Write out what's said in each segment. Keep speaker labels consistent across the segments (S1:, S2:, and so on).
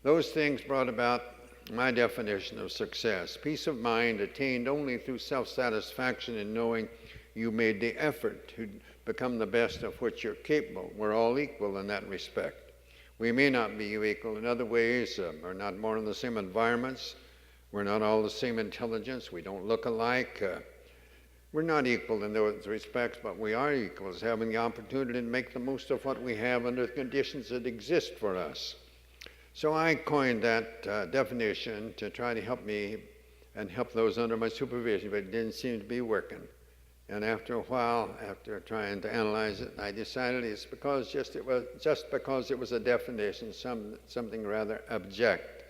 S1: Those things brought about my definition of success. Peace of mind attained only through self-satisfaction in knowing you made the effort to become the best of which you're capable. We're all equal in that respect. We may not be equal in other ways. We're not born in the same environments. We're not all the same intelligence. We don't look alike. We're not equal in those respects, but we are equals, having the opportunity to make the most of what we have under the conditions that exist for us. So I coined that definition to try to help me and help those under my supervision, but it didn't seem to be working. And after a while, after trying to analyze it, I decided it's because it was a definition, something rather abject,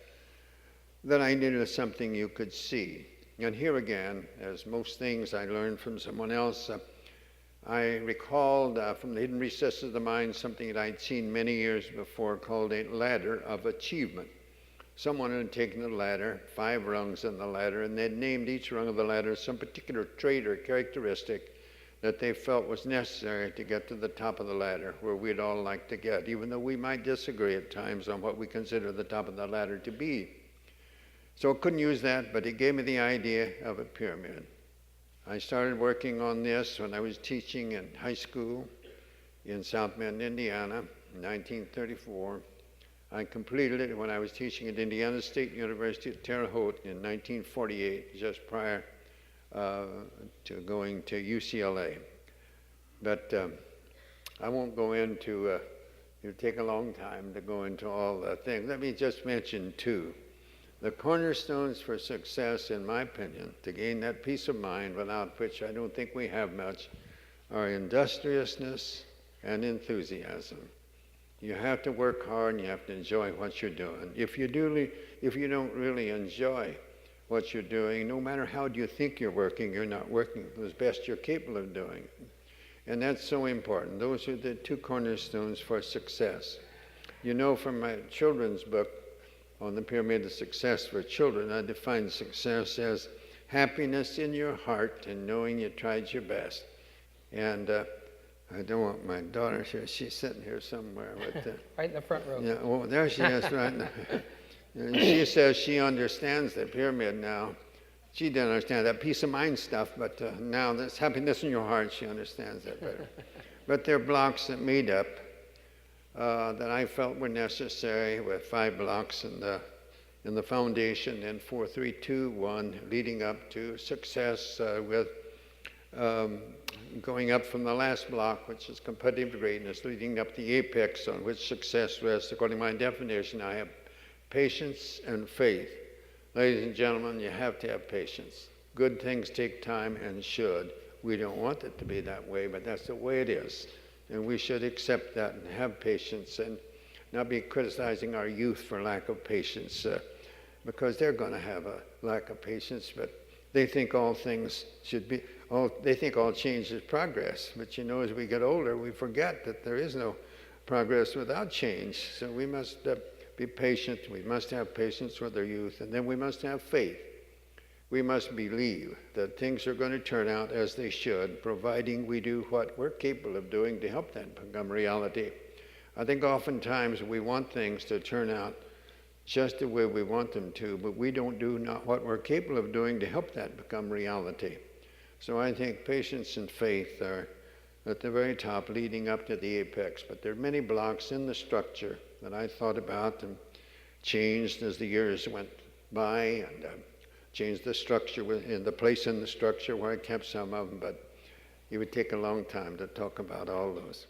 S1: that I needed something you could see. And here again, as most things I learned from someone else, I recalled from the hidden recesses of the mind something that I'd seen many years before called a ladder of achievement. Someone had taken the ladder, 5 rungs in the ladder, and they'd named each rung of the ladder some particular trait or characteristic that they felt was necessary to get to the top of the ladder, where we'd all like to get, even though we might disagree at times on what we consider the top of the ladder to be. So I couldn't use that, but it gave me the idea of a pyramid. I started working on this when I was teaching in high school in South Bend, Indiana, in 1934. I completed it when I was teaching at Indiana State University at Terre Haute in 1948, just prior to going to UCLA. But I won't go into, it'll take a long time to go into all the things. Let me just mention 2. The cornerstones for success, in my opinion, to gain that peace of mind, without which I don't think we have much, are industriousness and enthusiasm. You have to work hard and you have to enjoy what you're doing. If you don't really enjoy what you're doing, no matter how you think you're working, you're not working as best you're capable of doing. And that's so important. Those are the 2 cornerstones for success. You know, from my children's book on the pyramid of success for children, I define success as happiness in your heart and knowing you tried your best. And I don't want my daughter here. She's sitting here somewhere. But,
S2: right in the front row.
S1: Yeah, well, there she is, right now. And she says she understands the pyramid now. She didn't understand that peace of mind stuff, but now this happiness in your heart, she understands that better. But there are blocks that made up that I felt were necessary, with 5 blocks in the foundation, and 4, 3, 2, 1, leading up to success with going up from the last block, which is competitive greatness, leading up the apex on which success rests. According to my definition, I have patience and faith. Ladies and gentlemen, you have to have patience. Good things take time and should. We don't want it to be that way, but that's the way it is. And we should accept that and have patience and not be criticizing our youth for lack of patience, because they're going to have a lack of patience, but they think all things should be, they think all change is progress. But you know, as we get older, we forget that there is no progress without change. So we must be patient. We must have patience with our youth, and then we must have faith. We must believe that things are going to turn out as they should, providing we do what we're capable of doing to help that become reality. I think oftentimes we want things to turn out just the way we want them to, but we don't do not what we're capable of doing to help that become reality. So I think patience and faith are at the very top, leading up to the apex. But there are many blocks in the structure that I thought about and changed as the years went by, and changed the structure in the place in the structure where I kept some of them, but it would take a long time to talk about all those.